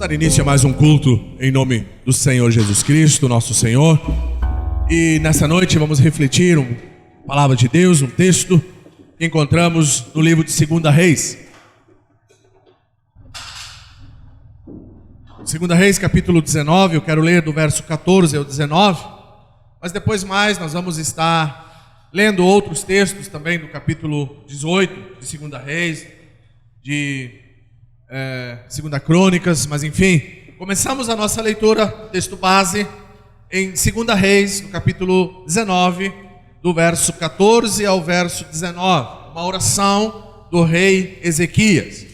Dar início a mais um culto em nome do Senhor Jesus Cristo, nosso Senhor. E nessa noite vamos refletir uma palavra de Deus, um texto que encontramos no livro de 2 Reis. 2 Reis, capítulo 19, eu quero ler do verso 14 ao 19. Mas depois mais nós vamos estar lendo outros textos também do capítulo 18 de 2 Reis, de 2 Crônicas, mas enfim, começamos a nossa leitura, texto base, em 2 Reis, no capítulo 19, do verso 14 ao verso 19, uma oração do rei Ezequias,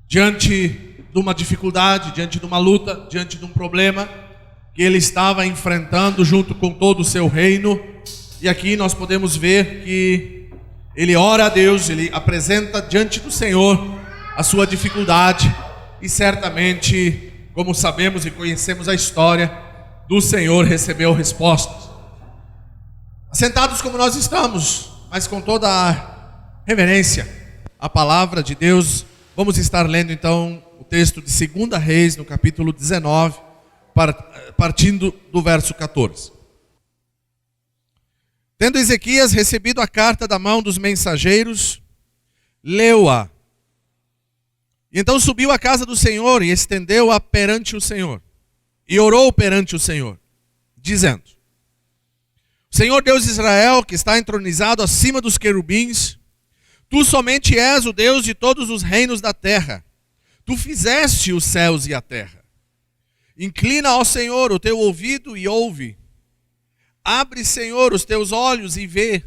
diante de uma dificuldade, diante de uma luta, diante de um problema que ele estava enfrentando junto com todo o seu reino. E aqui nós podemos ver que ele ora a Deus, ele apresenta diante do Senhor a sua dificuldade, e certamente, como sabemos e conhecemos a história, do Senhor recebeu respostas. Assentados como nós estamos, mas com toda a reverência à palavra de Deus, vamos estar lendo então o texto de 2 Reis, no capítulo 19, partindo do verso 14. Tendo Ezequias recebido a carta da mão dos mensageiros, leu-a. E então subiu à casa do Senhor e estendeu-a perante o Senhor. E orou perante o Senhor, dizendo: Senhor Deus de Israel, que está entronizado acima dos querubins, Tu somente és o Deus de todos os reinos da terra. Tu fizeste os céus e a terra. Inclina ao Senhor o teu ouvido e ouve. Abre, Senhor, os teus olhos e vê.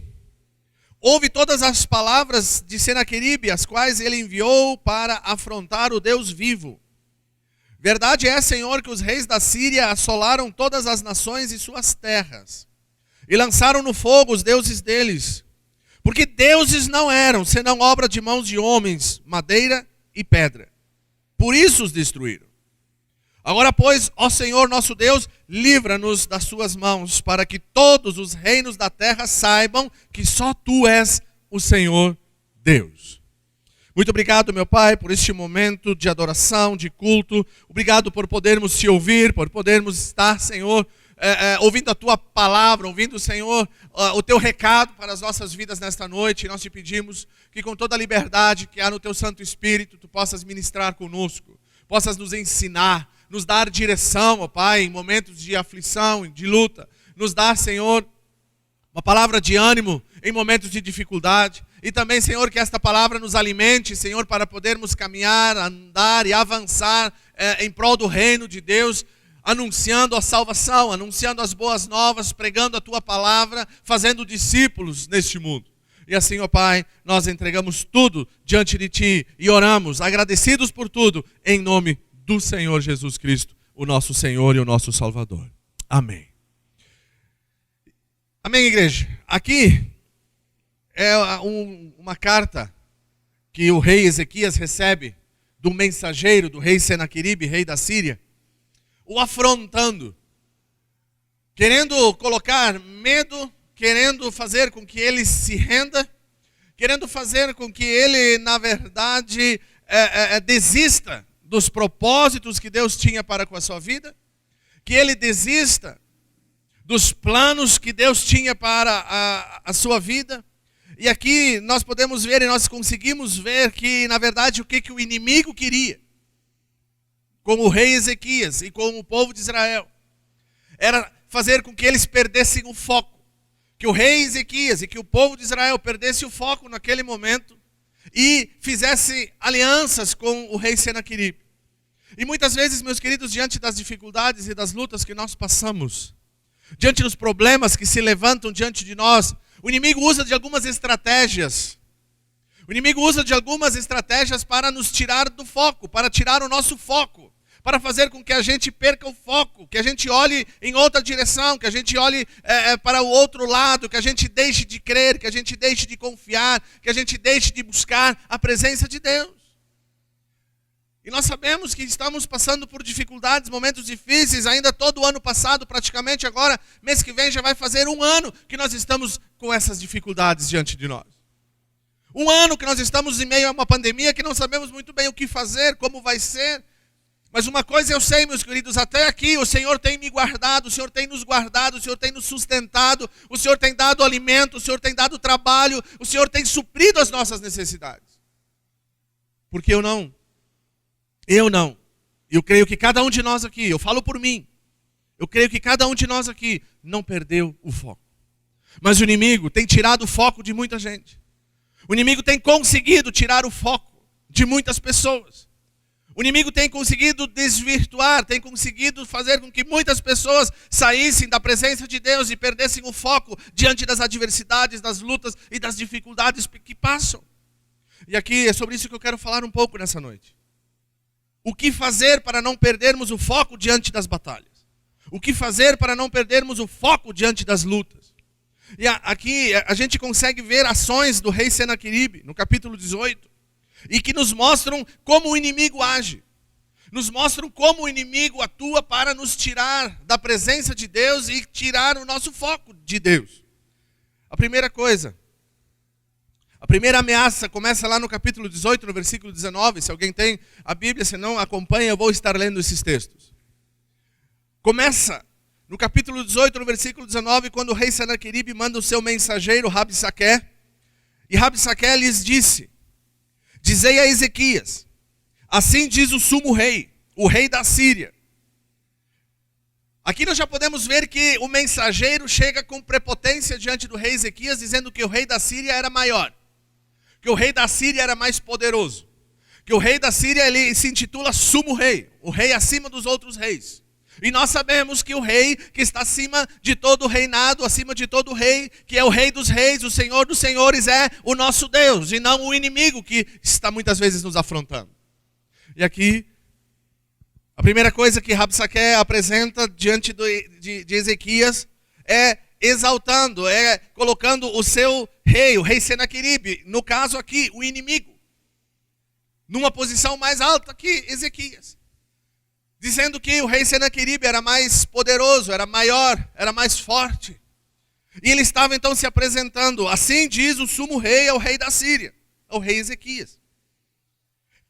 Ouve todas as palavras de Senaqueribe, as quais ele enviou para afrontar o Deus vivo. Verdade é, Senhor, que os reis da Síria assolaram todas as nações e suas terras, e lançaram no fogo os deuses deles, porque deuses não eram, senão obra de mãos de homens, madeira e pedra. Por isso os destruíram. Agora, pois, ó Senhor nosso Deus, livra-nos das suas mãos, para que todos os reinos da terra saibam que só Tu és o Senhor Deus. Muito obrigado, meu Pai, por este momento de adoração, de culto. Obrigado por podermos Te ouvir, por podermos estar, Senhor, ouvindo a Tua palavra, ouvindo, Senhor, o Teu recado para as nossas vidas nesta noite. E nós Te pedimos que com toda a liberdade que há no Teu Santo Espírito, Tu possas ministrar conosco, possas nos ensinar, nos dar direção, ó Pai, em momentos de aflição, de luta. Nos dar, Senhor, uma palavra de ânimo em momentos de dificuldade. E também, Senhor, que esta palavra nos alimente, Senhor, para podermos caminhar, andar e avançar em prol do reino de Deus, anunciando a salvação, anunciando as boas novas, pregando a Tua palavra, fazendo discípulos neste mundo. E assim, ó Pai, nós entregamos tudo diante de Ti e oramos, agradecidos por tudo, em nome do Senhor Jesus Cristo, o nosso Senhor e o nosso Salvador. Amém. Amém, igreja. Aqui é uma carta que o rei Ezequias recebe do mensageiro do rei Senaqueribe, rei da Síria, o afrontando, querendo colocar medo, querendo fazer com que ele se renda, querendo fazer com que ele, na verdade, desista dos propósitos que Deus tinha para com a sua vida, que ele desista dos planos que Deus tinha para a sua vida. E aqui nós podemos ver e nós conseguimos ver que, na verdade, o que o inimigo queria com o rei Ezequias e com o povo de Israel era fazer com que eles perdessem o foco, que o rei Ezequias e que o povo de Israel perdesse o foco naquele momento e fizesse alianças com o rei Senaqueribe. E muitas vezes, meus queridos, diante das dificuldades e das lutas que nós passamos, diante dos problemas que se levantam diante de nós, o inimigo usa de algumas estratégias. O inimigo usa de algumas estratégias para nos tirar do foco, para tirar o nosso foco, para fazer com que a gente perca o foco, que a gente olhe em outra direção, que a gente olhe para o outro lado, que a gente deixe de crer, que a gente deixe de confiar, que a gente deixe de buscar a presença de Deus. E nós sabemos que estamos passando por dificuldades, momentos difíceis, ainda todo o ano passado, praticamente agora, mês que vem já vai fazer um ano que nós estamos com essas dificuldades diante de nós. Um ano que nós estamos em meio a uma pandemia que não sabemos muito bem o que fazer, como vai ser. Mas uma coisa eu sei, meus queridos, até aqui o Senhor tem me guardado, o Senhor tem nos guardado, o Senhor tem nos sustentado, o Senhor tem dado alimento, o Senhor tem dado trabalho, o Senhor tem suprido as nossas necessidades. Porque eu não. Eu creio que cada um de nós aqui, eu falo por mim, eu creio que cada um de nós aqui não perdeu o foco. Mas o inimigo tem tirado o foco de muita gente. O inimigo tem conseguido tirar o foco de muitas pessoas. O inimigo tem conseguido desvirtuar, tem conseguido fazer com que muitas pessoas saíssem da presença de Deus e perdessem o foco diante das adversidades, das lutas e das dificuldades que passam. E aqui é sobre isso que eu quero falar um pouco nessa noite. O que fazer para não perdermos o foco diante das batalhas? O que fazer para não perdermos o foco diante das lutas? E aqui a gente consegue ver ações do rei Senaqueribe, no capítulo 18. E que nos mostram como o inimigo age. Nos mostram como o inimigo atua para nos tirar da presença de Deus e tirar o nosso foco de Deus. A primeira coisa, a primeira ameaça começa lá no capítulo 18, no versículo 19. Se alguém tem a Bíblia, se não, acompanha, eu vou estar lendo esses textos. Começa no capítulo 18, no versículo 19, quando o rei Senaqueribe manda o seu mensageiro, Rabsaqué. E Rabsaqué lhes disse: dizei a Ezequias, assim diz o sumo rei, o rei da Síria. Aqui nós já podemos ver que o mensageiro chega com prepotência diante do rei Ezequias, dizendo que o rei da Síria era maior, que o rei da Síria era mais poderoso, que o rei da Síria ele se intitula sumo rei, o rei acima dos outros reis. E nós sabemos que o rei que está acima de todo o reinado, acima de todo o rei, que é o rei dos reis, o Senhor dos senhores, é o nosso Deus, e não o inimigo que está muitas vezes nos afrontando. E aqui, a primeira coisa que Rabsaqué apresenta diante de Ezequias é exaltando, é colocando o seu rei, o rei Senaqueribe, no caso aqui, o inimigo, numa posição mais alta que Ezequias. Dizendo que o rei Senaqueribe era mais poderoso, era maior, era mais forte. E ele estava então se apresentando, assim diz o sumo rei ao rei da Síria, ao rei Ezequias.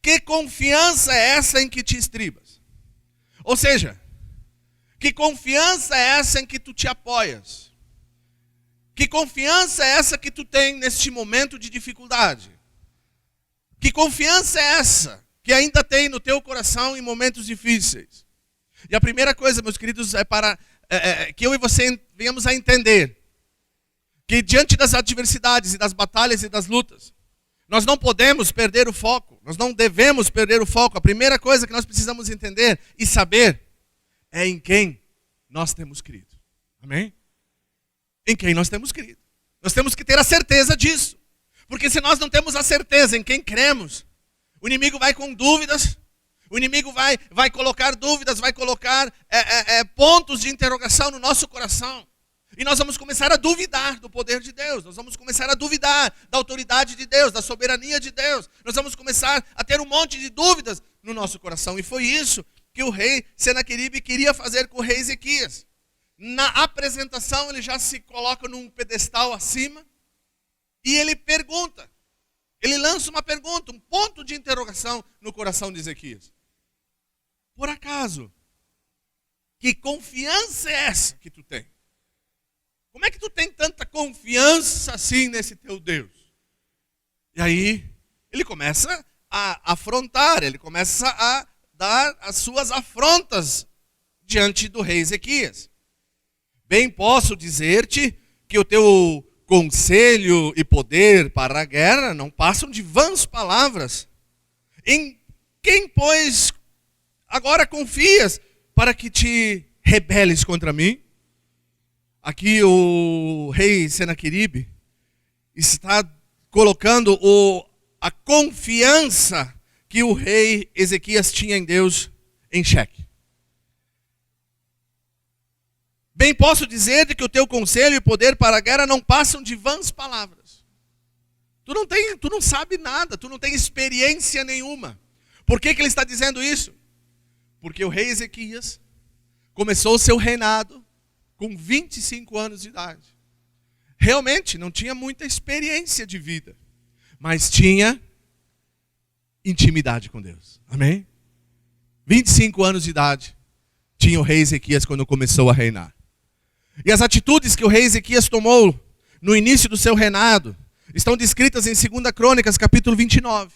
Que confiança é essa em que te estribas? Ou seja, que confiança é essa em que tu te apoias? Que confiança é essa que tu tem neste momento de dificuldade? Que confiança é essa que ainda tem no teu coração em momentos difíceis? E a primeira coisa, meus queridos, é para que eu e você venhamos a entender que diante das adversidades e das batalhas e das lutas, nós não podemos perder o foco, nós não devemos perder o foco. A primeira coisa que nós precisamos entender e saber é em quem nós temos crido. Amém? Em quem nós temos crido. Nós temos que ter a certeza disso. Porque se nós não temos a certeza em quem cremos, o inimigo vai com dúvidas, o inimigo vai colocar dúvidas, vai colocar pontos de interrogação no nosso coração. E nós vamos começar a duvidar do poder de Deus, nós vamos começar a duvidar da autoridade de Deus, da soberania de Deus. Nós vamos começar a ter um monte de dúvidas no nosso coração. E foi isso que o rei Senaqueribe queria fazer com o rei Ezequias. Na apresentação ele já se coloca num pedestal acima e ele pergunta. Ele lança uma pergunta, um ponto de interrogação no coração de Ezequias. Por acaso, que confiança é essa que tu tem? Como é que tu tem tanta confiança assim nesse teu Deus? E aí, ele começa a afrontar, ele começa a dar as suas afrontas diante do rei Ezequias. Bem posso dizer-te que o teu conselho e poder para a guerra não passam de vãs palavras. Em quem, pois, agora confias para que te rebeles contra mim? Aqui o rei Senaqueribe está colocando a confiança que o rei Ezequias tinha em Deus em xeque. Bem posso dizer que o teu conselho e poder para a guerra não passam de vãs palavras. Tu não sabe nada, tu não tem experiência nenhuma. Por que ele está dizendo isso? Porque o rei Ezequias começou o seu reinado com 25 anos de idade. Realmente não tinha muita experiência de vida, mas tinha intimidade com Deus. Amém? 25 anos de idade tinha o rei Ezequias quando começou a reinar. E as atitudes que o rei Ezequias tomou no início do seu reinado estão descritas em 2 Crônicas, capítulo 29.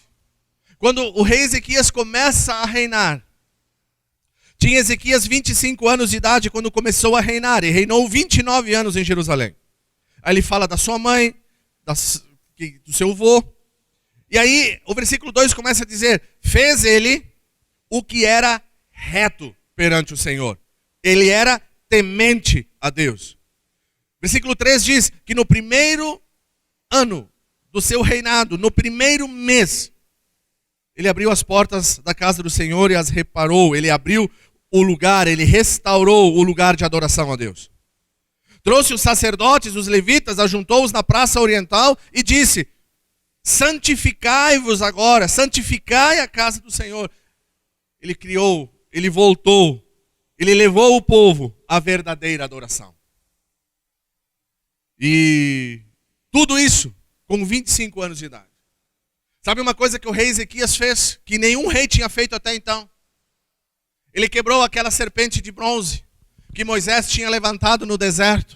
Quando o rei Ezequias começa a reinar, tinha Ezequias 25 anos de idade quando começou a reinar, e reinou 29 anos em Jerusalém. Aí ele fala da sua mãe, do seu avô. E aí o versículo 2 começa a dizer: fez ele o que era reto perante o Senhor. Ele era temente a Deus. Versículo 3 diz que no primeiro ano do seu reinado, no primeiro mês, ele abriu as portas da casa do Senhor e as reparou. Ele abriu o lugar, ele restaurou o lugar de adoração a Deus. Trouxe os sacerdotes, os levitas, ajuntou-os na praça oriental e disse: santificai-vos agora, santificai a casa do Senhor. Ele criou, ele voltou, ele levou o povo à verdadeira adoração. E tudo isso com 25 anos de idade. Sabe uma coisa que o rei Ezequias fez, que nenhum rei tinha feito até então? Ele quebrou aquela serpente de bronze que Moisés tinha levantado no deserto,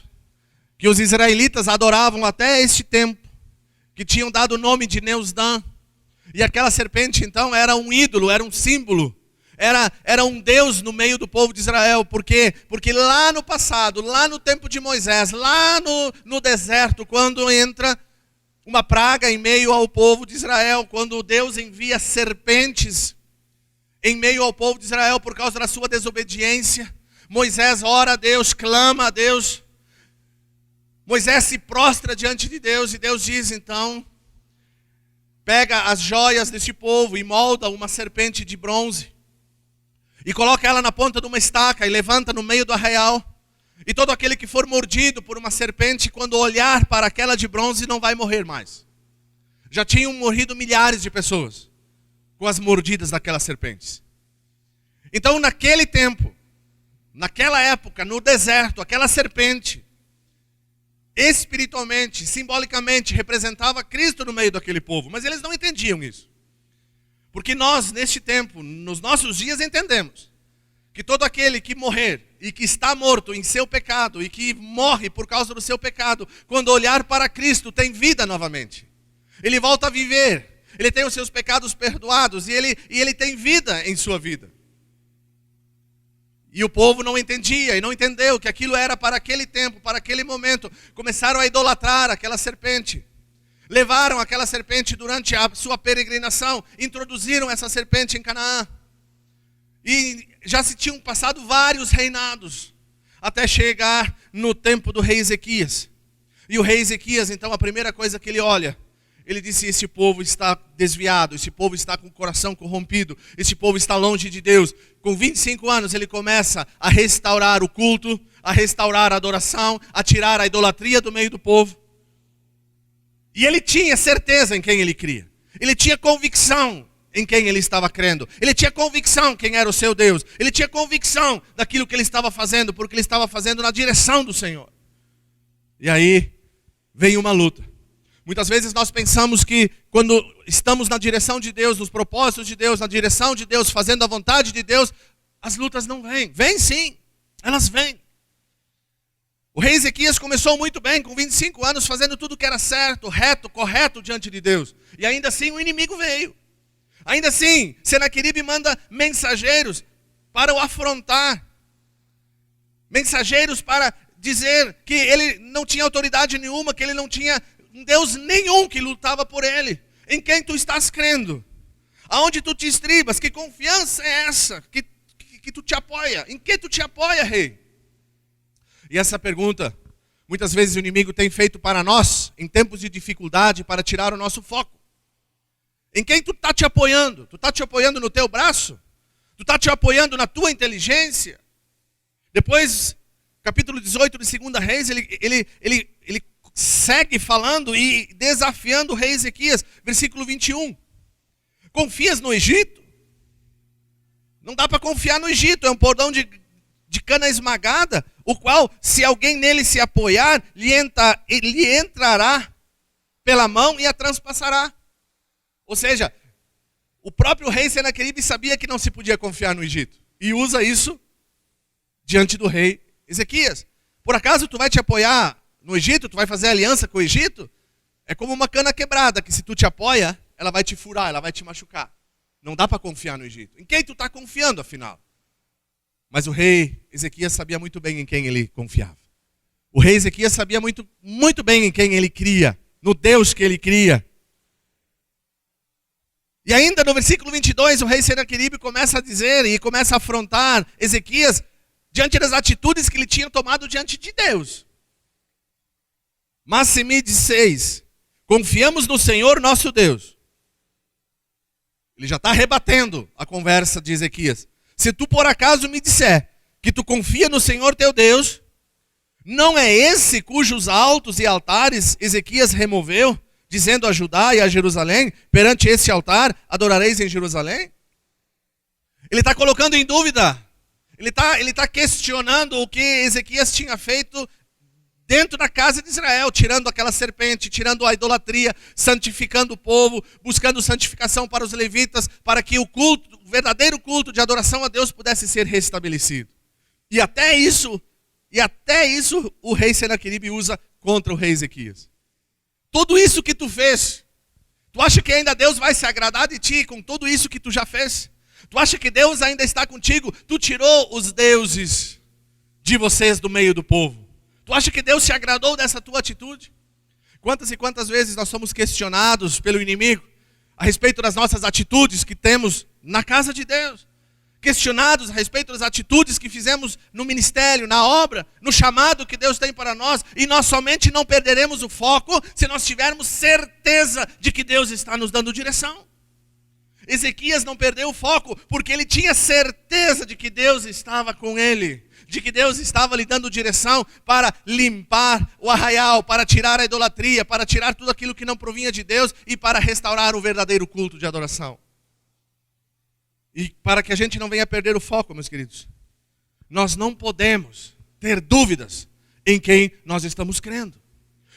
que os israelitas adoravam até este tempo, que tinham dado o nome de Neusdã. E aquela serpente então era um ídolo, era um símbolo, era um deus no meio do povo de Israel. Por quê? Porque lá no passado, lá no tempo de Moisés, lá no deserto, quando entra uma praga em meio ao povo de Israel, quando Deus envia serpentes em meio ao povo de Israel por causa da sua desobediência, Moisés ora a Deus, clama a Deus. Moisés se prostra diante de Deus e Deus diz então: pega as joias desse povo e molda uma serpente de bronze e coloca ela na ponta de uma estaca e levanta no meio do arraial. E todo aquele que for mordido por uma serpente, quando olhar para aquela de bronze, não vai morrer mais. Já tinham morrido milhares de pessoas com as mordidas daquelas serpentes. Então naquele tempo, naquela época, no deserto, aquela serpente, espiritualmente, simbolicamente, representava Cristo no meio daquele povo. Mas eles não entendiam isso. Porque nós, neste tempo, nos nossos dias, entendemos que todo aquele que morrer e que está morto em seu pecado e que morre por causa do seu pecado, quando olhar para Cristo, tem vida novamente. Ele volta a viver. Ele tem os seus pecados perdoados e ele tem vida em sua vida. E o povo não entendia e não entendeu que aquilo era para aquele tempo, para aquele momento. Começaram a idolatrar aquela serpente. Levaram aquela serpente durante a sua peregrinação, introduziram essa serpente em Canaã. E já se tinham passado vários reinados, até chegar no tempo do rei Ezequias. E o rei Ezequias, então, a primeira coisa que ele olha, ele disse: esse povo está desviado, esse povo está com o coração corrompido, esse povo está longe de Deus. Com 25 anos ele começa a restaurar o culto, a restaurar a adoração, a tirar a idolatria do meio do povo. E ele tinha certeza em quem ele cria. Ele tinha convicção em quem ele estava crendo. Ele tinha convicção quem era o seu Deus. Ele tinha convicção daquilo que ele estava fazendo, porque ele estava fazendo na direção do Senhor. E aí vem uma luta. Muitas vezes nós pensamos que quando estamos na direção de Deus, nos propósitos de Deus, na direção de Deus, fazendo a vontade de Deus, as lutas não vêm. Vêm sim, elas vêm. O rei Ezequias começou muito bem, com 25 anos, fazendo tudo que era certo, reto, correto diante de Deus. E ainda assim o inimigo veio. Ainda assim, Senaqueribe manda mensageiros para o afrontar. Mensageiros para dizer que ele não tinha autoridade nenhuma, que ele não tinha um Deus nenhum que lutava por ele. Em quem tu estás crendo? Aonde tu te estribas? Que confiança é essa que tu te apoia? Em que tu te apoia, rei? E essa pergunta, muitas vezes o inimigo tem feito para nós, em tempos de dificuldade, para tirar o nosso foco. Em quem tu está te apoiando? Tu está te apoiando no teu braço? Tu está te apoiando na tua inteligência? Depois, capítulo 18 de 2 Reis, ele segue falando e desafiando o rei Ezequias. Versículo 21. Confias no Egito? Não dá para confiar no Egito, é um bordão de cana esmagada, o qual, se alguém nele se apoiar, lhe entrará pela mão e a transpassará. Ou seja, o próprio rei Senaqueribe sabia que não se podia confiar no Egito. E usa isso diante do rei Ezequias. Por acaso tu vai te apoiar no Egito? Tu vai fazer aliança com o Egito? É como uma cana quebrada, que se tu te apoia, ela vai te furar, ela vai te machucar. Não dá para confiar no Egito. Em quem tu está confiando, afinal? Mas o rei Ezequias sabia muito bem em quem ele confiava. O rei Ezequias sabia muito, muito bem em quem ele cria, no Deus que ele cria. E ainda no versículo 22, o rei Senaqueribe começa a dizer e começa a afrontar Ezequias diante das atitudes que ele tinha tomado diante de Deus. Mas se me disseis, confiamos no Senhor nosso Deus. Ele já está rebatendo a conversa de Ezequias. Se tu por acaso me disser que tu confia no Senhor teu Deus, não é esse cujos altos e altares Ezequias removeu, dizendo a Judá e a Jerusalém, perante esse altar adorareis em Jerusalém? Ele está colocando em dúvida, ele tá questionando o que Ezequias tinha feito dentro da casa de Israel, tirando aquela serpente, tirando a idolatria, santificando o povo, buscando santificação para os levitas, para que o culto, o verdadeiro culto de adoração a Deus pudesse ser restabelecido. E até isso o rei Senaqueribe usa contra o rei Ezequias. Tudo isso que tu fez, tu acha que ainda Deus vai se agradar de ti com tudo isso que tu já fez? Tu acha que Deus ainda está contigo? Tu tirou os deuses de vocês do meio do povo. Tu acha que Deus se agradou dessa tua atitude? Quantas e quantas vezes nós somos questionados pelo inimigo a respeito das nossas atitudes que temos na casa de Deus? Questionados a respeito das atitudes que fizemos no ministério, na obra, no chamado que Deus tem para nós. E nós somente não perderemos o foco se nós tivermos certeza de que Deus está nos dando direção. Ezequias não perdeu o foco porque ele tinha certeza de que Deus estava com ele. De que Deus estava lhe dando direção para limpar o arraial, para tirar a idolatria, para tirar tudo aquilo que não provinha de Deus e para restaurar o verdadeiro culto de adoração. E para que a gente não venha perder o foco, meus queridos, nós não podemos ter dúvidas em quem nós estamos crendo.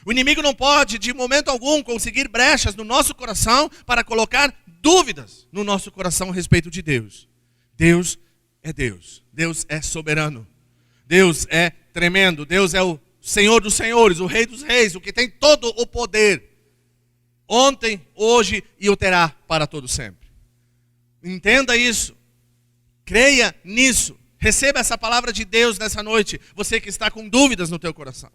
O inimigo não pode, de momento algum, conseguir brechas no nosso coração para colocar dúvidas no nosso coração a respeito de Deus. Deus é Deus. Deus é soberano. Deus é tremendo. Deus é o Senhor dos senhores, o Rei dos reis, o que tem todo o poder. Ontem, hoje e o terá para todo sempre. Entenda isso. Creia nisso. Receba essa palavra de Deus nessa noite. Você que está com dúvidas no teu coração.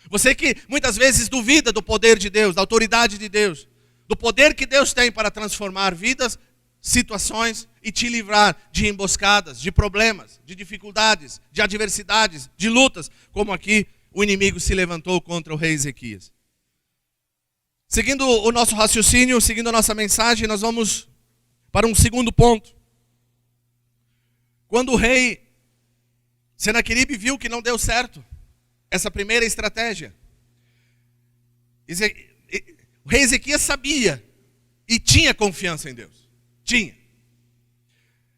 Você que muitas vezes duvida do poder de Deus, da autoridade de Deus, do poder que Deus tem para transformar vidas, situações e te livrar de emboscadas, de problemas, de dificuldades, de adversidades, de lutas, como aqui o inimigo se levantou contra o rei Ezequias. Seguindo o nosso raciocínio, seguindo a nossa mensagem, nós vamos para um segundo ponto. Quando o rei Senaqueribe viu que não deu certo essa primeira estratégia, o rei Ezequias sabia e tinha confiança em Deus. Tinha.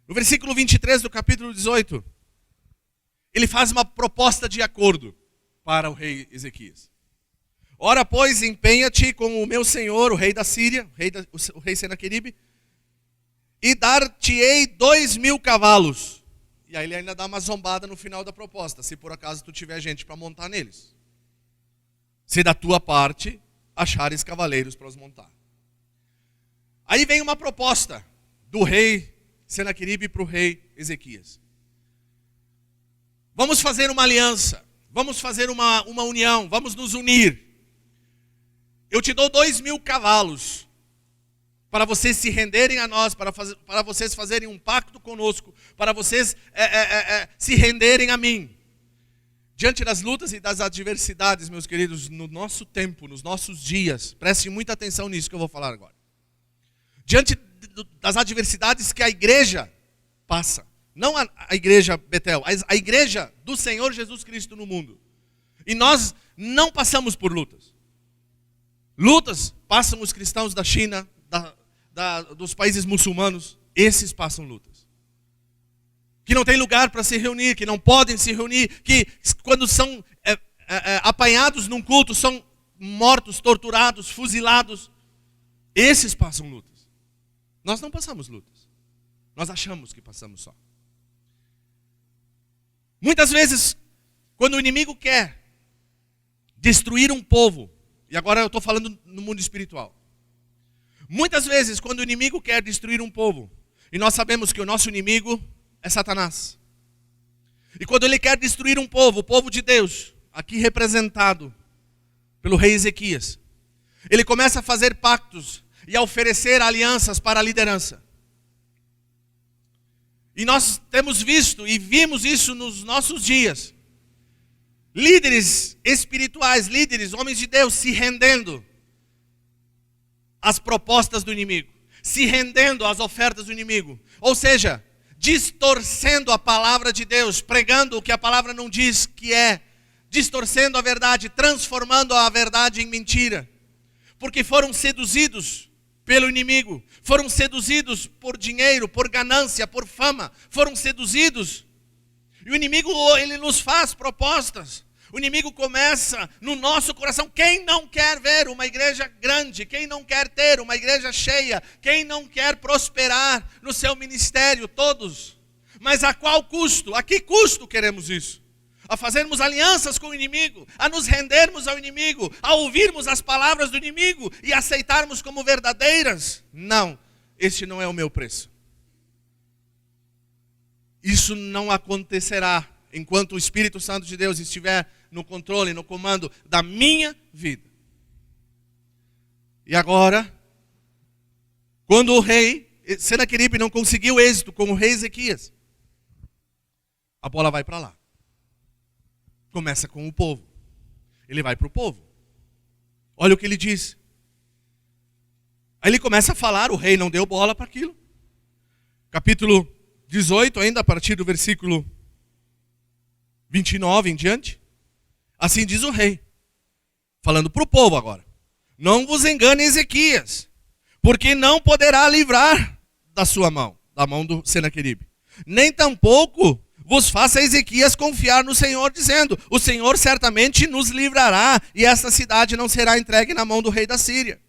No versículo 23 do capítulo 18, ele faz uma proposta de acordo para o rei Ezequias. Ora, pois, empenha-te com o meu senhor, o rei da Síria, o rei Senaqueribe, e dar-te-ei 2.000 cavalos. E aí ele ainda dá uma zombada no final da proposta, se por acaso tu tiver gente para montar neles. Se da tua parte achares cavaleiros para os montar. Aí vem uma proposta do rei Senaqueribe para o rei Ezequias. Vamos fazer uma aliança, vamos fazer uma união, vamos nos unir. Eu te dou 2.000 cavalos para vocês se renderem a nós, para vocês fazerem um pacto conosco, para vocês se renderem a mim. Diante das lutas e das adversidades, meus queridos, no nosso tempo, nos nossos dias, prestem muita atenção nisso que eu vou falar agora. Diante das adversidades que a igreja passa, não a igreja Betel, a igreja do Senhor Jesus Cristo no mundo. E nós não passamos por lutas. Lutas passam os cristãos da China, dos países muçulmanos, esses passam lutas. Que não tem lugar para se reunir, que não podem se reunir, que quando são apanhados num culto, são mortos, torturados, fuzilados. Esses passam lutas. Nós não passamos lutas. Nós achamos que passamos só. Muitas vezes, quando o inimigo quer destruir um povo, e agora eu estou falando no mundo espiritual. Muitas vezes, quando o inimigo quer destruir um povo, e nós sabemos que o nosso inimigo é Satanás. E quando ele quer destruir um povo, o povo de Deus, aqui representado pelo rei Ezequias, ele começa a fazer pactos e a oferecer alianças para a liderança. E nós temos visto e vimos isso nos nossos dias. Líderes espirituais, líderes, homens de Deus, se rendendo às propostas do inimigo, se rendendo às ofertas do inimigo. Ou seja, distorcendo a palavra de Deus, pregando o que a palavra não diz que é, distorcendo a verdade, transformando a verdade em mentira. Porque foram seduzidos pelo inimigo, foram seduzidos por dinheiro, por ganância, por fama, foram seduzidos. E o inimigo, ele nos faz propostas. O inimigo começa no nosso coração. Quem não quer ver uma igreja grande? Quem não quer ter uma igreja cheia? Quem não quer prosperar no seu ministério? Todos. Mas a qual custo? A que custo queremos isso? A fazermos alianças com o inimigo, a nos rendermos ao inimigo, a ouvirmos as palavras do inimigo e aceitarmos como verdadeiras? Não, este não é o meu preço. Isso não acontecerá enquanto o Espírito Santo de Deus estiver no controle, no comando da minha vida. E agora, quando o rei Senaqueribe não conseguiu êxito com o rei Ezequias, a bola vai para lá. Começa com o povo. Ele vai para o povo. Olha o que ele diz. Aí ele começa a falar, o rei não deu bola para aquilo. Capítulo 18, ainda a partir do versículo 29 em diante. Assim diz o rei, falando para o povo agora. Não vos engane, Ezequias, porque não poderá livrar da sua mão, da mão do Senaqueribe. Nem tampouco vos faça Ezequias confiar no Senhor, dizendo, o Senhor certamente nos livrará, e esta cidade não será entregue na mão do rei da Síria.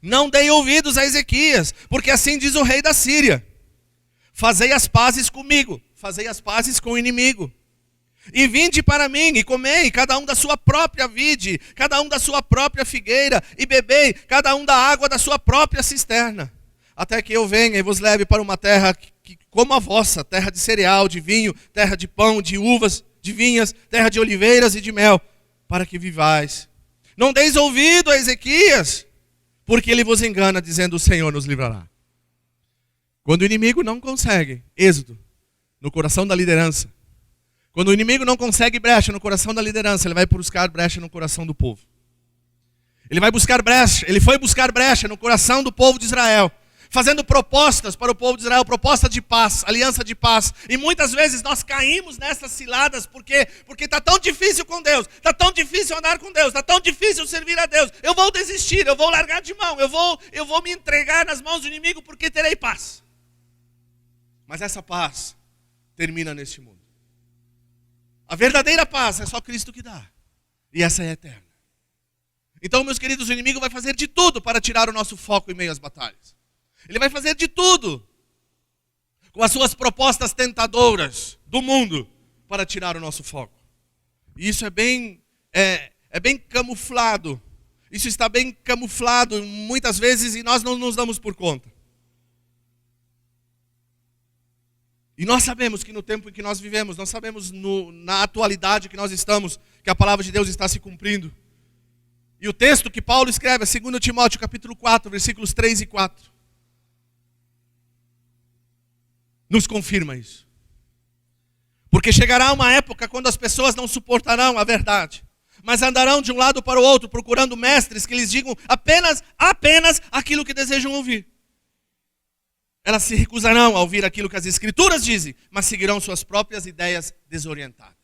Não dei ouvidos a Ezequias, porque assim diz o rei da Síria. Fazei as pazes comigo, fazei as pazes com o inimigo. E vinde para mim, e comei, cada um da sua própria vide, cada um da sua própria figueira, e bebei, cada um da água da sua própria cisterna. Até que eu venha e vos leve para uma terra que como a vossa, terra de cereal, de vinho, terra de pão, de uvas, de vinhas, terra de oliveiras e de mel, para que vivais. Não deis ouvido a Ezequias, porque ele vos engana, dizendo, o Senhor nos livrará. Quando o inimigo não consegue êxito no coração da liderança, quando o inimigo não consegue brecha no coração da liderança, ele vai buscar brecha no coração do povo. Ele foi buscar brecha no coração do povo de Israel, fazendo propostas para o povo de Israel, proposta de paz, aliança de paz. E muitas vezes nós caímos nessas ciladas, porque está tão difícil com Deus, está tão difícil andar com Deus, está tão difícil servir a Deus. Eu vou desistir, eu vou largar de mão, eu vou me entregar nas mãos do inimigo porque terei paz. Mas essa paz termina neste mundo. A verdadeira paz é só Cristo que dá. E essa é eterna. Então, meus queridos, o inimigo vai fazer de tudo para tirar o nosso foco em meio às batalhas. Ele vai fazer de tudo com as suas propostas tentadoras do mundo para tirar o nosso foco. E isso é bem camuflado. Isso está bem camuflado muitas vezes e nós não nos damos por conta. E nós sabemos que no tempo em que nós vivemos, nós sabemos na atualidade que nós estamos, que a palavra de Deus está se cumprindo. E o texto que Paulo escreve é 2 Timóteo capítulo 4, versículos 3 e 4. Nos confirma isso. Porque chegará uma época quando as pessoas não suportarão a verdade, mas andarão de um lado para o outro procurando mestres que lhes digam apenas aquilo que desejam ouvir. Elas se recusarão a ouvir aquilo que as Escrituras dizem, mas seguirão suas próprias ideias desorientadas.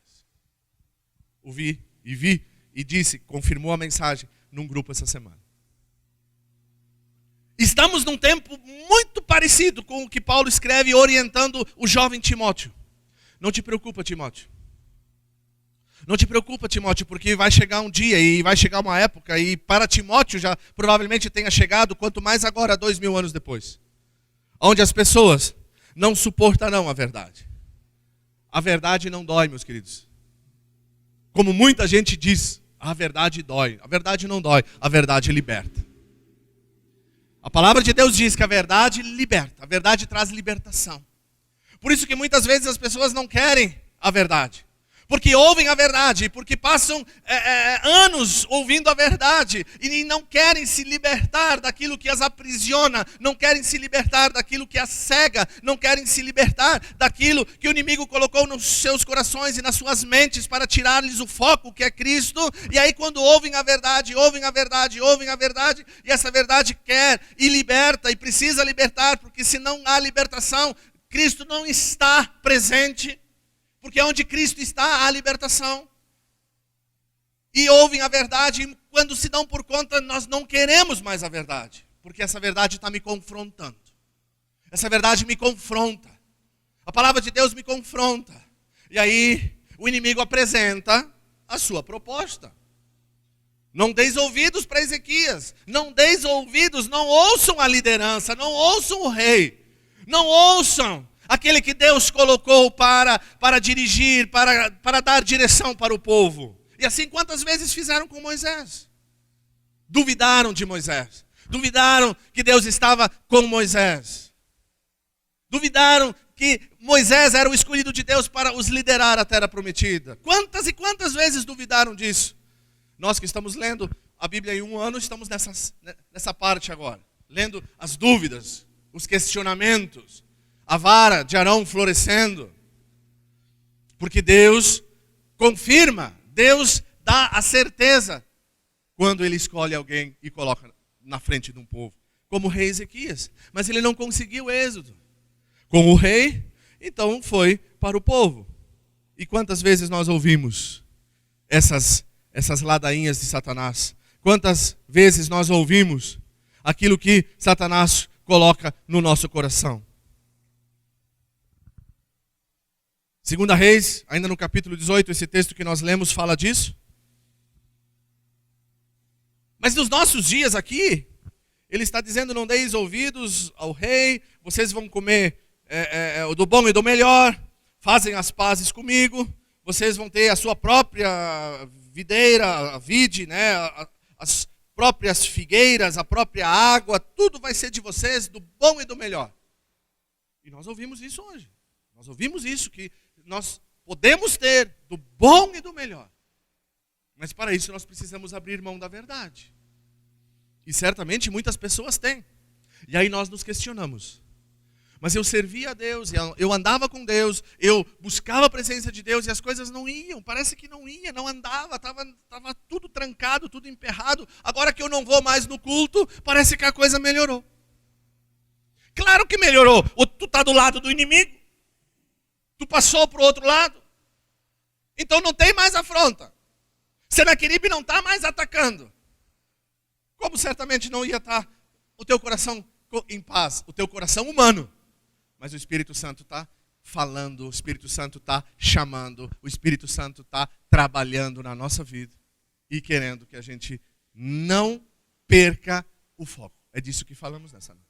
Ouvi e vi e disse, confirmou a mensagem num grupo essa semana. Estamos num tempo muito parecido com o que Paulo escreve orientando o jovem Timóteo. Não te preocupa, Timóteo. Não te preocupa, Timóteo, porque vai chegar um dia e vai chegar uma época, e para Timóteo já provavelmente tenha chegado, quanto mais agora, 2000 anos depois. onde as pessoas não suportarão a verdade. A verdade não dói, meus queridos. Como muita gente diz, a verdade dói. A verdade não dói, a verdade liberta. A palavra de Deus diz que a verdade liberta, a verdade traz libertação. Por isso que muitas vezes as pessoas não querem a verdade. Porque ouvem a verdade, porque passam anos ouvindo a verdade e não querem se libertar daquilo que as aprisiona, não querem se libertar daquilo que as cega, não querem se libertar daquilo que o inimigo colocou nos seus corações e nas suas mentes para tirar-lhes o foco que é Cristo. E aí quando ouvem a verdade, e essa verdade quer e liberta e precisa libertar, porque se não há libertação, Cristo não está presente. Porque onde Cristo está, há libertação. E ouvem a verdade, e quando se dão por conta, nós não queremos mais a verdade. Porque essa verdade está me confrontando. Essa verdade me confronta. A palavra de Deus me confronta. E aí, o inimigo apresenta a sua proposta. Não deis ouvidos para Ezequias. Não deis ouvidos, não ouçam a liderança, não ouçam o rei. Não ouçam aquele que Deus colocou para dirigir, para dar direção para o povo. E assim quantas vezes fizeram com Moisés? Duvidaram de Moisés. Duvidaram que Deus estava com Moisés. Duvidaram que Moisés era o escolhido de Deus para os liderar à terra prometida. Quantas e quantas vezes duvidaram disso? Nós que estamos lendo a Bíblia em um ano, estamos nessa parte agora. Lendo as dúvidas, os questionamentos. A vara de Arão florescendo. Porque Deus confirma, Deus dá a certeza quando Ele escolhe alguém e coloca na frente de um povo. Como o rei Ezequias. Mas ele não conseguiu êxodo. Com o rei, então foi para o povo. E quantas vezes nós ouvimos essas ladainhas de Satanás? Quantas vezes nós ouvimos aquilo que Satanás coloca no nosso coração? 2 Reis, ainda no capítulo 18, esse texto que nós lemos fala disso. Mas nos nossos dias aqui, ele está dizendo, não deis ouvidos ao rei, vocês vão comer do bom e do melhor, fazem as pazes comigo, vocês vão ter a sua própria videira, a vide, né, as próprias figueiras, a própria água, tudo vai ser de vocês, do bom e do melhor. E nós ouvimos isso hoje. Nós ouvimos isso, que nós podemos ter do bom e do melhor. Mas para isso nós precisamos abrir mão da verdade. E certamente muitas pessoas têm. E aí nós nos questionamos. Mas eu servia a Deus, eu andava com Deus, eu buscava a presença de Deus e as coisas não iam. Parece que não ia, não andava, estava tudo trancado, tudo emperrado. Agora que eu não vou mais no culto, parece que a coisa melhorou. Claro que melhorou. Ou tu está do lado do inimigo. Tu passou para o outro lado. Então não tem mais afronta. Senaqueribe não está mais atacando. Como certamente não ia estar o teu coração em paz, o teu coração humano. Mas o Espírito Santo está falando, o Espírito Santo está chamando, o Espírito Santo está trabalhando na nossa vida. E querendo que a gente não perca o foco. É disso que falamos nessa noite.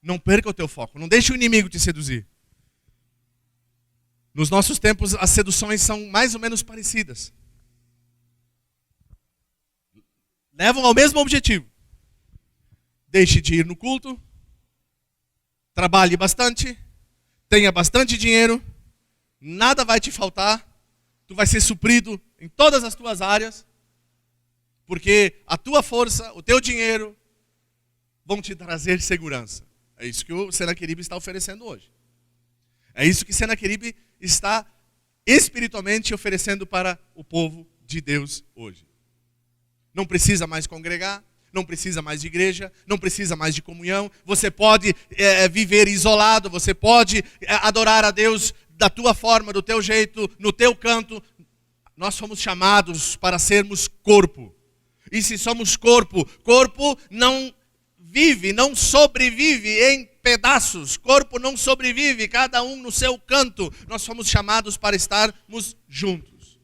Não perca o teu foco, não deixe o inimigo te seduzir. Nos nossos tempos, as seduções são mais ou menos parecidas. Levam ao mesmo objetivo. Deixe de ir no culto, trabalhe bastante, tenha bastante dinheiro, nada vai te faltar, tu vai ser suprido em todas as tuas áreas, porque a tua força, o teu dinheiro, vão te trazer segurança. É isso que o Senaqueribe está oferecendo hoje. É isso que Senaqueribe está espiritualmente oferecendo para o povo de Deus hoje. Não precisa mais congregar, não precisa mais de igreja, não precisa mais de comunhão. Você pode viver isolado, você pode adorar a Deus da tua forma, do teu jeito, no teu canto. Nós somos chamados para sermos corpo. E se somos corpo, corpo não vive, não sobrevive em pedaços. Corpo não sobrevive, cada um no seu canto. Nós somos chamados para estarmos juntos.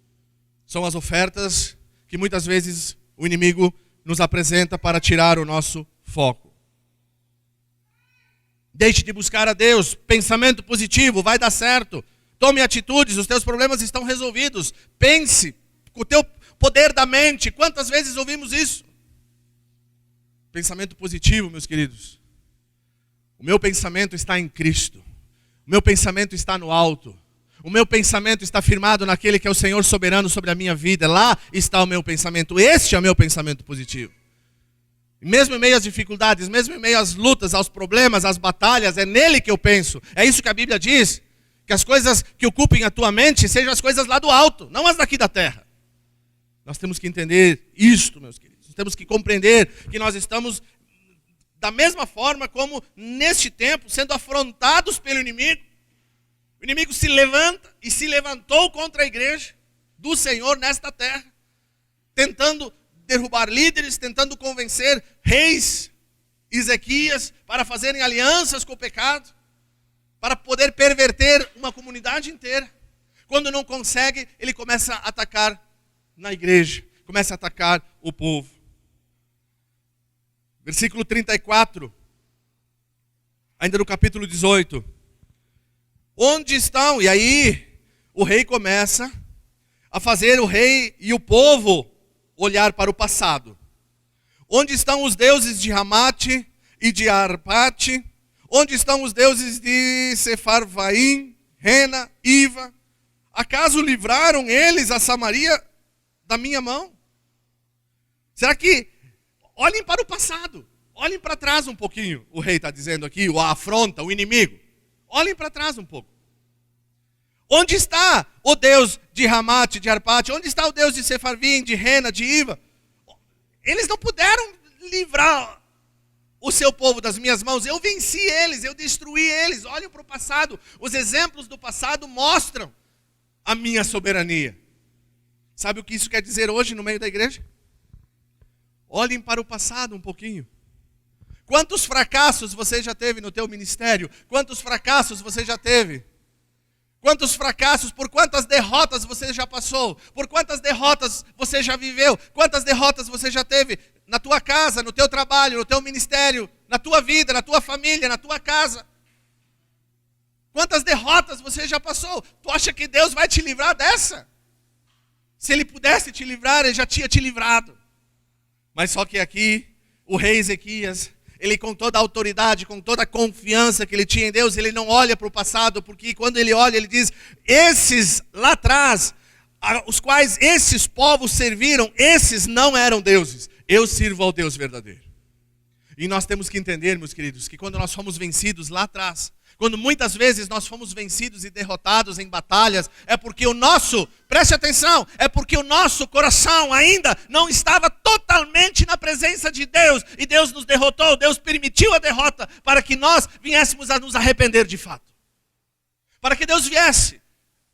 São as ofertas que muitas vezes o inimigo nos apresenta para tirar o nosso foco. Deixe de buscar a Deus. Pensamento positivo, vai dar certo. Tome atitudes, os teus problemas estão resolvidos. Pense com o teu poder da mente. Quantas vezes ouvimos isso? Pensamento positivo, meus queridos. O meu pensamento está em Cristo. O meu pensamento está no alto. O meu pensamento está firmado naquele que é o Senhor soberano sobre a minha vida. Lá está o meu pensamento. Este é o meu pensamento positivo. Mesmo em meio às dificuldades, mesmo em meio às lutas, aos problemas, às batalhas, é nele que eu penso. É isso que a Bíblia diz. Que as coisas que ocupem a tua mente sejam as coisas lá do alto, não as daqui da terra. Nós temos que entender isto, meus queridos. Nós temos que compreender que nós estamos, da mesma forma como neste tempo, sendo afrontados pelo inimigo. O inimigo se levanta e se levantou contra a igreja do Senhor nesta terra, tentando derrubar líderes, tentando convencer reis, Ezequias, para fazerem alianças com o pecado, para poder perverter uma comunidade inteira. Quando não consegue, ele começa a atacar na igreja, começa a atacar o povo. Versículo 34, ainda no capítulo 18. Onde estão? E aí o rei começa a fazer o rei e o povo olhar para o passado. Onde estão os deuses de Ramate e de Arpate? Onde estão os deuses de Sefarvaim, Rena, Iva? Acaso livraram eles a Samaria da minha mão? Será que... Olhem para o passado. Olhem para trás um pouquinho. O rei está dizendo aqui, o afronta, o inimigo. Olhem para trás um pouco. Onde está o Deus de Ramate, de Arpate? Onde está o Deus de Sefarvim, de Rena, de Iva? Eles não puderam livrar o seu povo das minhas mãos. Eu venci eles, eu destruí eles. Olhem para o passado. Os exemplos do passado mostram a minha soberania. Sabe o que isso quer dizer hoje no meio da igreja? Olhem para o passado um pouquinho. Quantos fracassos você já teve no teu ministério? Quantos fracassos você já teve? Quantos fracassos, por quantas derrotas você já passou? Por quantas derrotas você já viveu? Quantas derrotas você já teve na tua casa, no teu trabalho, no teu ministério, na tua vida, na tua família, na tua casa? Quantas derrotas você já passou? Tu acha que Deus vai te livrar dessa? Se Ele pudesse te livrar, Ele já tinha te livrado. Mas só que aqui, o rei Ezequias, ele com toda a autoridade, com toda a confiança que ele tinha em Deus, ele não olha para o passado, porque quando ele olha, ele diz, esses lá atrás, os quais esses povos serviram, esses não eram deuses. Eu sirvo ao Deus verdadeiro. E nós temos que entender, meus queridos, que quando nós fomos vencidos lá atrás, quando muitas vezes nós fomos vencidos e derrotados em batalhas, é porque o nosso, preste atenção, é porque o nosso coração ainda não estava totalmente na presença de Deus. E Deus nos derrotou, Deus permitiu a derrota para que nós viéssemos a nos arrepender de fato. Para que Deus viesse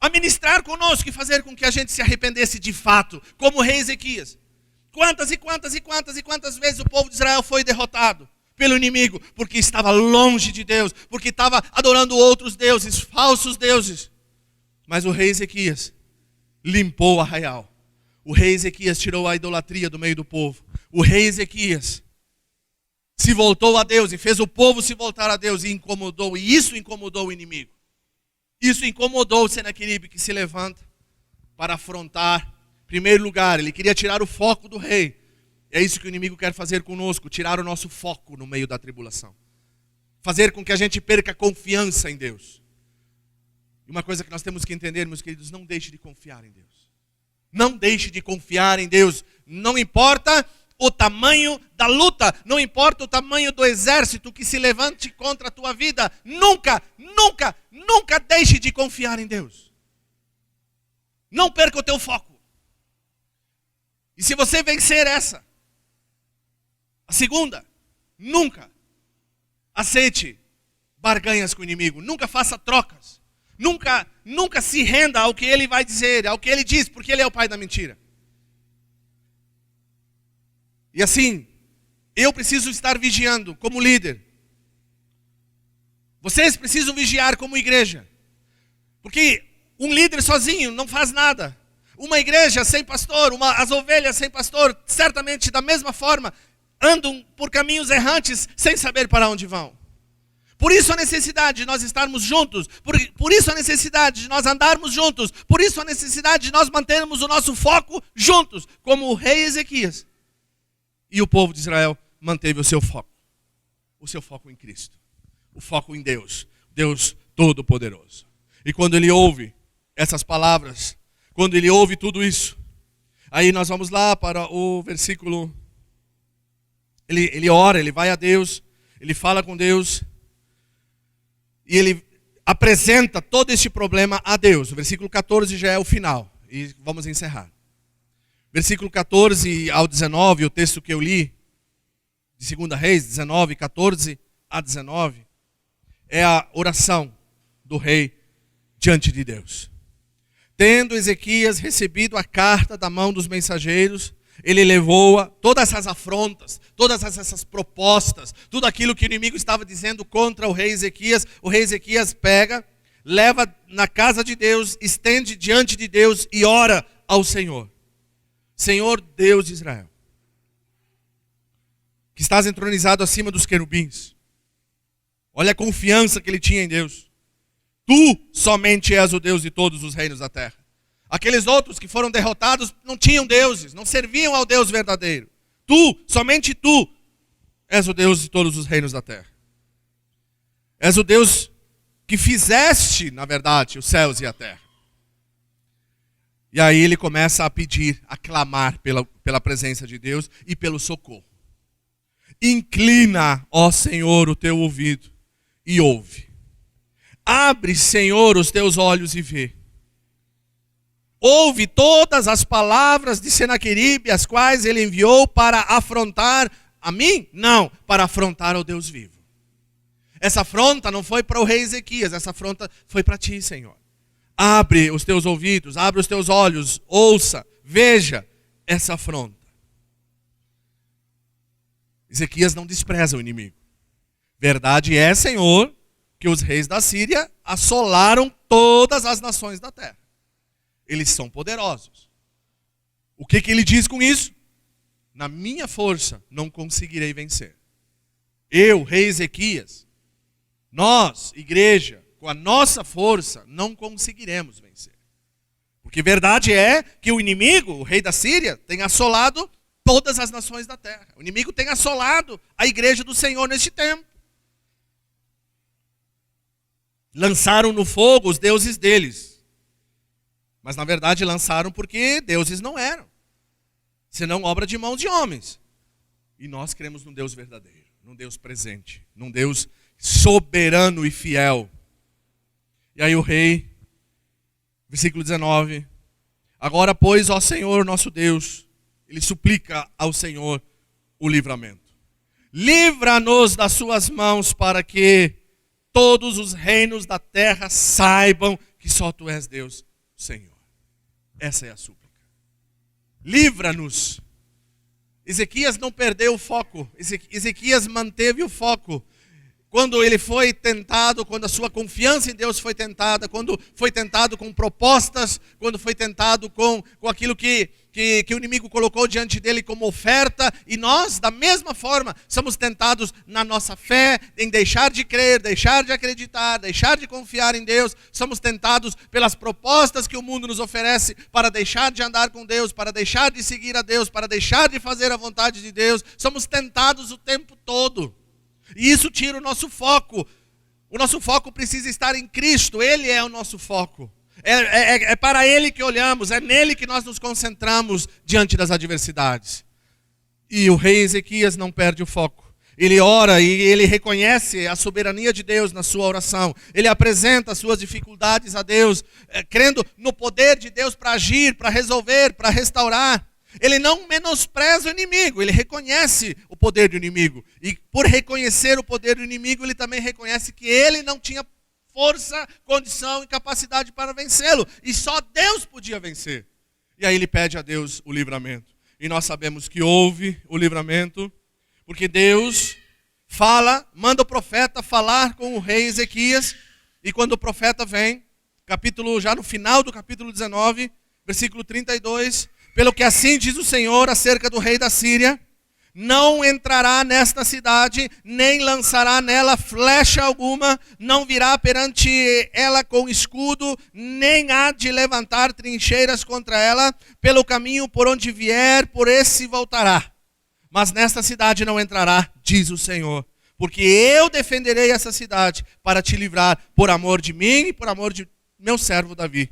a ministrar conosco e fazer com que a gente se arrependesse de fato, como o rei Ezequias. Quantas e quantas vezes o povo de Israel foi derrotado pelo inimigo, porque estava longe de Deus, porque estava adorando outros deuses, falsos deuses. Mas o rei Ezequias limpou a Arraial. O rei Ezequias tirou a idolatria do meio do povo. O rei Ezequias se voltou a Deus e fez o povo se voltar a Deus e isso incomodou o inimigo. Isso incomodou o Senaqueribe, que se levanta para afrontar. Em primeiro lugar, ele queria tirar o foco do rei. É isso que o inimigo quer fazer conosco, tirar o nosso foco no meio da tribulação. Fazer com que a gente perca a confiança em Deus. E uma coisa que nós temos que entender, meus queridos, não deixe de confiar em Deus. Não deixe de confiar em Deus. Não importa o tamanho da luta, não importa o tamanho do exército que se levante contra a tua vida. Nunca deixe de confiar em Deus. Não perca o teu foco. E se você vencer essa, a segunda, nunca aceite barganhas com o inimigo. Nunca faça trocas. Nunca se renda ao que ele vai dizer, ao que ele diz, porque ele é o pai da mentira. E assim, eu preciso estar vigiando como líder. Vocês precisam vigiar como igreja. Porque um líder sozinho não faz nada. Uma igreja sem pastor, as ovelhas sem pastor, certamente da mesma forma, andam por caminhos errantes sem saber para onde vão. Por isso a necessidade de nós estarmos juntos, por isso a necessidade de nós andarmos juntos, por isso a necessidade de nós mantermos o nosso foco juntos, como o rei Ezequias. E o povo de Israel manteve o seu foco em Cristo, o foco em Deus, Deus Todo-Poderoso. E quando ele ouve essas palavras, quando ele ouve tudo isso, aí nós vamos lá para o versículo, ele ora, ele vai a Deus, ele fala com Deus, e ele apresenta todo este problema a Deus. O versículo 14 já é o final, e vamos encerrar. Versículo 14 ao 19, o texto que eu li, de 2 Reis, 19, 14 a 19, é a oração do rei diante de Deus. Tendo Ezequias recebido a carta da mão dos mensageiros, ele levou todas essas afrontas, todas essas propostas, tudo aquilo que o inimigo estava dizendo contra o rei Ezequias pega, leva na casa de Deus, estende diante de Deus e ora ao Senhor. Senhor Deus de Israel, que estás entronizado acima dos querubins. Olha a confiança que ele tinha em Deus. Tu somente és o Deus de todos os reinos da terra. Aqueles outros que foram derrotados não tinham deuses, não serviam ao Deus verdadeiro. Tu, somente tu, és o Deus de todos os reinos da terra. És o Deus que fizeste, na verdade, os céus e a terra. E aí ele começa a pedir, a clamar pela presença de Deus e pelo socorro. Inclina, ó Senhor, o teu ouvido e ouve. Abre, Senhor, os teus olhos e vê. Ouve todas as palavras de Senaqueribe, as quais ele enviou para afrontar a mim? Não, para afrontar ao Deus vivo. Essa afronta não foi para o rei Ezequias, essa afronta foi para ti, Senhor. Abre os teus ouvidos, abre os teus olhos, ouça, veja essa afronta. Ezequias não despreza o inimigo. Verdade é, Senhor, que os reis da Síria assolaram todas as nações da terra. Eles são poderosos. O que ele diz com isso? Na minha força não conseguirei vencer. Eu, rei Ezequias, nós, igreja, com a nossa força, não conseguiremos vencer. Porque verdade é que o inimigo, o rei da Síria, tem assolado todas as nações da terra. O inimigo tem assolado a igreja do Senhor neste tempo. Lançaram no fogo os deuses deles. Mas na verdade lançaram porque deuses não eram, senão obra de mãos de homens. E nós cremos num Deus verdadeiro, num Deus presente, num Deus soberano e fiel. E aí o rei, versículo 19, agora pois, ó Senhor nosso Deus, ele suplica ao Senhor o livramento. Livra-nos das suas mãos para que todos os reinos da terra saibam que só tu és Deus, Senhor. Essa é a súplica. Livra-nos. Ezequias não perdeu o foco. Ezequias manteve o foco. Quando ele foi tentado, quando a sua confiança em Deus foi tentada, quando foi tentado com propostas, quando foi tentado com aquilo que o inimigo colocou diante dele como oferta, e nós, da mesma forma, somos tentados na nossa fé, em deixar de crer, deixar de acreditar, deixar de confiar em Deus, somos tentados pelas propostas que o mundo nos oferece para deixar de andar com Deus, para deixar de seguir a Deus, para deixar de fazer a vontade de Deus, somos tentados o tempo todo. E isso tira o nosso foco. O nosso foco precisa estar em Cristo. Ele é o nosso foco. É para Ele que olhamos. É nele que nós nos concentramos diante das adversidades. E o rei Ezequias não perde o foco. Ele ora e ele reconhece a soberania de Deus na sua oração. Ele apresenta as suas dificuldades a Deus, crendo no poder de Deus para agir, para resolver, para restaurar. Ele não menospreza o inimigo, ele reconhece o poder do inimigo. E por reconhecer o poder do inimigo, ele também reconhece que ele não tinha força, condição e capacidade para vencê-lo. E só Deus podia vencer. E aí ele pede a Deus o livramento. E nós sabemos que houve o livramento, porque Deus fala, manda o profeta falar com o rei Ezequias. E quando o profeta vem, já no final do capítulo 19, versículo 32... Pelo que assim diz o Senhor acerca do rei da Síria, não entrará nesta cidade, nem lançará nela flecha alguma, não virá perante ela com escudo, nem há de levantar trincheiras contra ela, pelo caminho por onde vier, por esse voltará. Mas nesta cidade não entrará, diz o Senhor, porque eu defenderei essa cidade para te livrar, por amor de mim e por amor de meu servo Davi.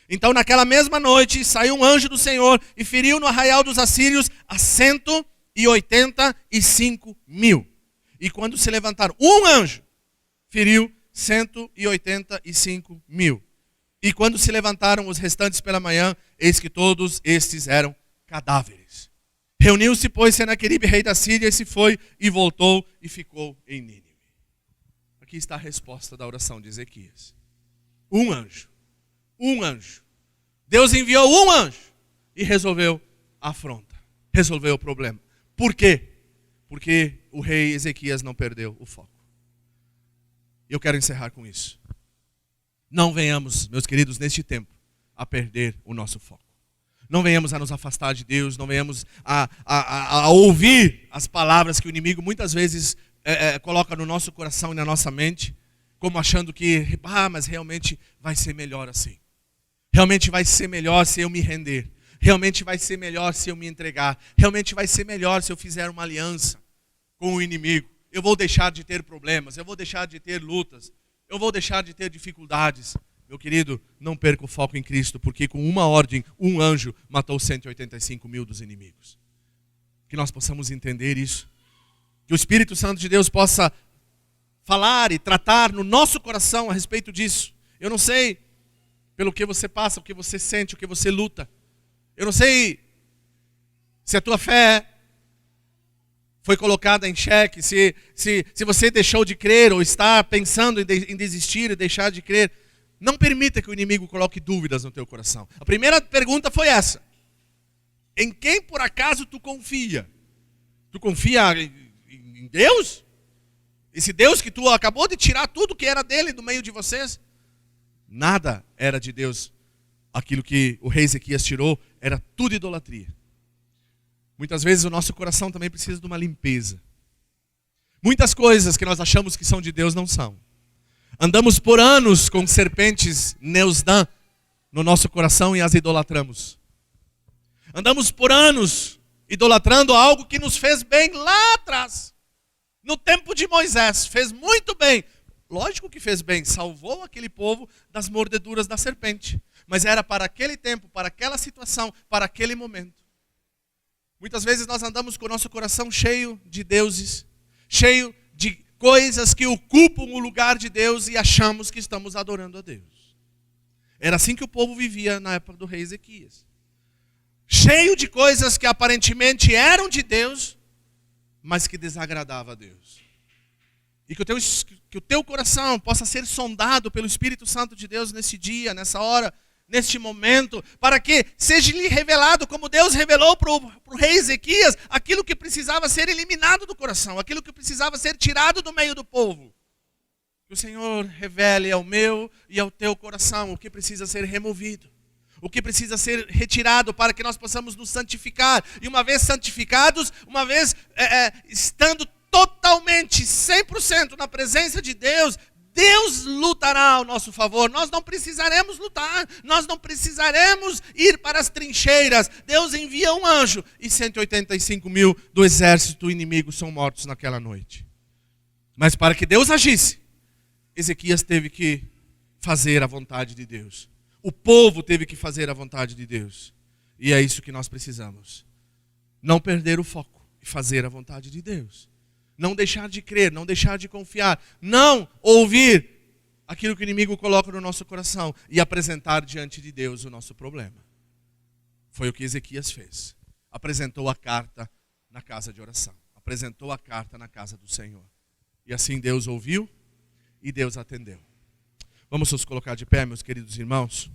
Então naquela mesma noite saiu um anjo do Senhor e feriu no arraial dos assírios a 185.000. E quando se levantaram, um anjo feriu 185.000. E quando se levantaram os restantes pela manhã, eis que todos estes eram cadáveres. Reuniu-se, pois, Senaqueribe, rei da Síria, e se foi, e voltou, e ficou em Nínive. Aqui está a resposta da oração de Ezequias. Um anjo. Deus enviou um anjo e resolveu a afronta. Resolveu o problema. Por quê? Porque o rei Ezequias não perdeu o foco. Eu quero encerrar com isso. Não venhamos, meus queridos, neste tempo, a perder o nosso foco. Não venhamos a nos afastar de Deus, não venhamos a ouvir as palavras que o inimigo muitas vezes coloca no nosso coração e na nossa mente, como achando que, mas realmente vai ser melhor assim. Realmente vai ser melhor se eu me render. Realmente vai ser melhor se eu me entregar. Realmente vai ser melhor se eu fizer uma aliança com o inimigo. Eu vou deixar de ter problemas, eu vou deixar de ter lutas, eu vou deixar de ter dificuldades. Meu querido, não perca o foco em Cristo, porque com uma ordem, um anjo matou 185.000 dos inimigos. Que nós possamos entender isso. Que o Espírito Santo de Deus possa falar e tratar no nosso coração a respeito disso. Eu não sei pelo que você passa, o que você sente, o que você luta. Eu não sei se a tua fé foi colocada em xeque, se você deixou de crer ou está pensando em desistir e deixar de crer. Não permita que o inimigo coloque dúvidas no teu coração. A primeira pergunta foi essa. Em quem por acaso tu confia? Tu confia em Deus? Esse Deus que tu acabou de tirar tudo que era dele do meio de vocês? Nada era de Deus. Aquilo que o rei Ezequias tirou era tudo idolatria. Muitas vezes o nosso coração também precisa de uma limpeza. Muitas coisas que nós achamos que são de Deus não são. Andamos por anos com serpentes Neusdan no nosso coração e as idolatramos. Andamos por anos idolatrando algo que nos fez bem lá atrás. No tempo de Moisés, fez muito bem. Lógico que fez bem, salvou aquele povo das mordeduras da serpente. Mas era para aquele tempo, para aquela situação, para aquele momento. Muitas vezes nós andamos com o nosso coração cheio de deuses, cheio de coisas que ocupam o lugar de Deus e achamos que estamos adorando a Deus. Era assim que o povo vivia na época do rei Ezequias. Cheio de coisas que aparentemente eram de Deus, mas que desagradavam a Deus. E que o teu coração possa ser sondado pelo Espírito Santo de Deus nesse dia, nessa hora, neste momento, para que seja lhe revelado, como Deus revelou para o rei Ezequias, aquilo que precisava ser eliminado do coração, aquilo que precisava ser tirado do meio do povo. Que o Senhor revele ao meu e ao teu coração o que precisa ser removido, o que precisa ser retirado para que nós possamos nos santificar. E uma vez santificados, uma vez estando totalmente, 100% na presença de Deus, Deus lutará ao nosso favor. Nós não precisaremos lutar, nós não precisaremos ir para as trincheiras. Deus envia um anjo e 185.000 do exército inimigo são mortos naquela noite. Mas para que Deus agisse, Ezequias teve que fazer a vontade de Deus. O povo teve que fazer a vontade de Deus. E é isso que nós precisamos. Não perder o foco e fazer a vontade de Deus. Não deixar de crer, não deixar de confiar, não ouvir aquilo que o inimigo coloca no nosso coração e apresentar diante de Deus o nosso problema. Foi o que Ezequias fez. Apresentou a carta na casa de oração. Apresentou a carta na casa do Senhor. E assim Deus ouviu e Deus atendeu. Vamos nos colocar de pé, meus queridos irmãos.